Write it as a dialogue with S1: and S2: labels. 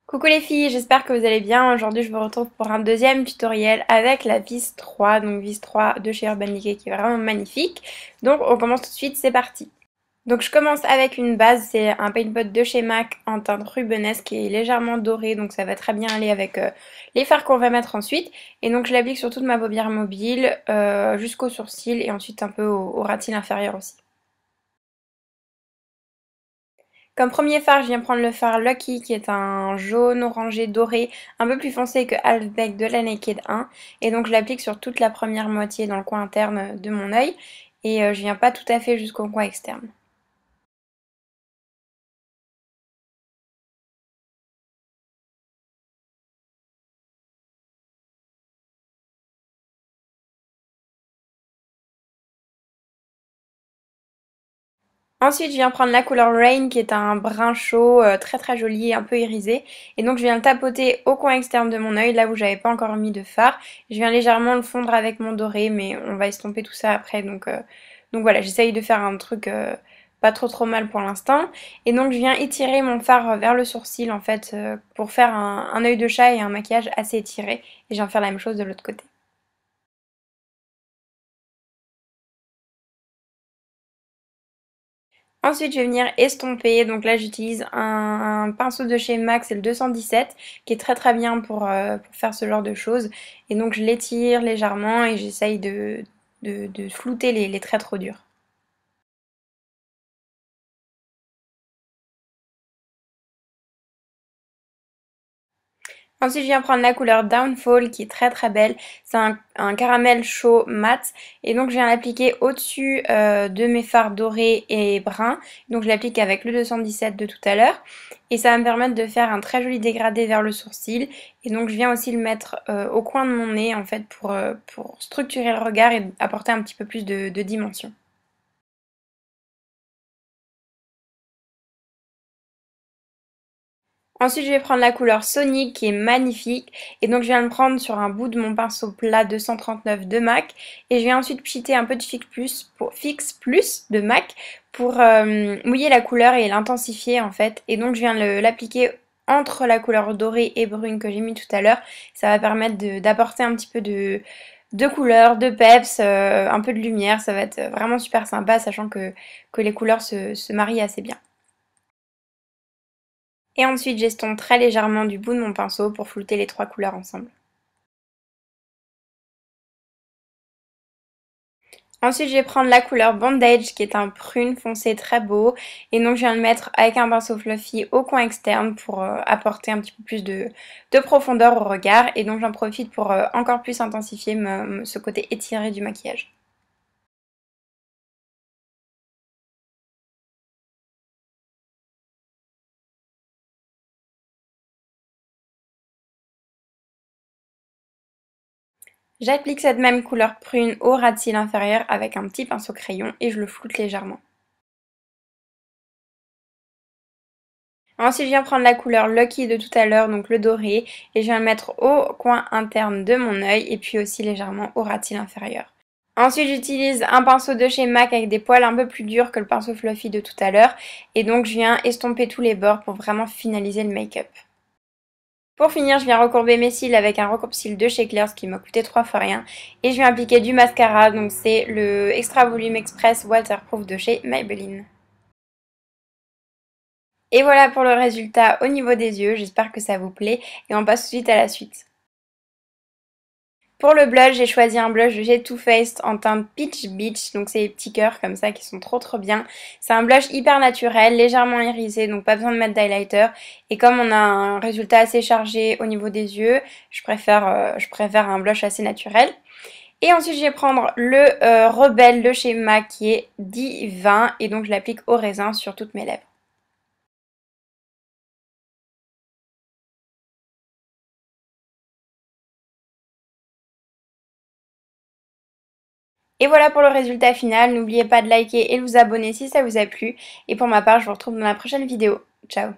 S1: Coucou les filles, j'espère que vous allez bien. Aujourd'hui je vous retrouve pour un deuxième tutoriel avec la vis 3, donc vis 3 de chez Urban Decay qui est vraiment magnifique. Donc on commence tout de suite, c'est parti. Donc je commence avec une base, c'est un paint pot de chez MAC en teinte rubenesque qui est légèrement doré, donc ça va très bien aller avec les fards qu'on va mettre ensuite. Et donc je l'applique sur toute ma paupière mobile, jusqu'au sourcil et ensuite un peu au ras de cils inférieur aussi. Comme premier fard, je viens prendre le fard Lucky qui est un jaune orangé doré un peu plus foncé que Halfback de la Naked 1. Et donc je l'applique sur toute la première moitié dans le coin interne de mon œil. Et je viens pas tout à fait jusqu'au coin externe. Ensuite, je viens prendre la couleur Rain qui est un brun chaud, très très joli, un peu irisé. Et donc je viens le tapoter au coin externe de mon œil, là où j'avais pas encore mis de fard. Je viens légèrement le fondre avec mon doré, mais on va estomper tout ça après. Donc voilà, j'essaye de faire un truc pas trop mal pour l'instant. Et donc je viens étirer mon fard vers le sourcil en fait, pour faire un œil de chat et un maquillage assez étiré. Et je viens faire la même chose de l'autre côté. Ensuite, je vais venir estomper. Donc là, j'utilise un pinceau de chez MAC, c'est le 217, qui est très très bien pour faire ce genre de choses. Et donc, je l'étire légèrement et j'essaye de flouter les traits trop durs. Ensuite, je viens prendre la couleur Downfall qui est très très belle. C'est un caramel chaud mat. Et donc, je viens l'appliquer au-dessus de mes fards dorés et bruns. Donc, je l'applique avec le 217 de tout à l'heure. Et ça va me permettre de faire un très joli dégradé vers le sourcil. Et donc, je viens aussi le mettre au coin de mon nez en fait pour structurer le regard et apporter un petit peu plus de dimension. Ensuite, je vais prendre la couleur Sonic qui est magnifique. Et donc, je viens le prendre sur un bout de mon pinceau plat 239 de MAC. Et je viens ensuite pchiter un peu de Fix Plus de MAC pour mouiller la couleur et l'intensifier en fait. Et donc, je viens l'appliquer entre la couleur dorée et brune que j'ai mis tout à l'heure. Ça va permettre d'apporter un petit peu de couleur, de peps, un peu de lumière. Ça va être vraiment super sympa, sachant que les couleurs se marient assez bien. Et ensuite, j'estompe très légèrement du bout de mon pinceau pour flouter les trois couleurs ensemble. Ensuite, je vais prendre la couleur Bandage qui est un prune foncé très beau. Et donc, je viens le mettre avec un pinceau fluffy au coin externe pour apporter un petit peu plus de profondeur au regard. Et donc, j'en profite pour encore plus intensifier ce côté étiré du maquillage. J'applique cette même couleur prune au ras de cils inférieur avec un petit pinceau crayon et je le floute légèrement. Ensuite, je viens prendre la couleur Lucky de tout à l'heure, donc le doré, et je viens le mettre au coin interne de mon œil et puis aussi légèrement au ras de cils inférieur. Ensuite, j'utilise un pinceau de chez MAC avec des poils un peu plus durs que le pinceau fluffy de tout à l'heure, et donc je viens estomper tous les bords pour vraiment finaliser le make-up. Pour finir, je viens recourber mes cils avec un recourbe-cils de chez Claire's qui m'a coûté 3 fois rien, et je viens appliquer du mascara, donc c'est le Extra Volume Express Waterproof de chez Maybelline. Et voilà pour le résultat au niveau des yeux, j'espère que ça vous plaît et on passe tout de suite à la suite. Pour le blush, j'ai choisi un blush de chez Too Faced en teinte Peach Beach, donc c'est les petits cœurs comme ça qui sont trop bien. C'est un blush hyper naturel, légèrement irisé, donc pas besoin de mettre d'highlighter. Et comme on a un résultat assez chargé au niveau des yeux, je préfère un blush assez naturel. Et ensuite, je vais prendre le Rebelle de chez MAC qui est Divin et donc je l'applique au raisin sur toutes mes lèvres. Et voilà pour le résultat final, n'oubliez pas de liker et de vous abonner si ça vous a plu. Et pour ma part, je vous retrouve dans la prochaine vidéo. Ciao!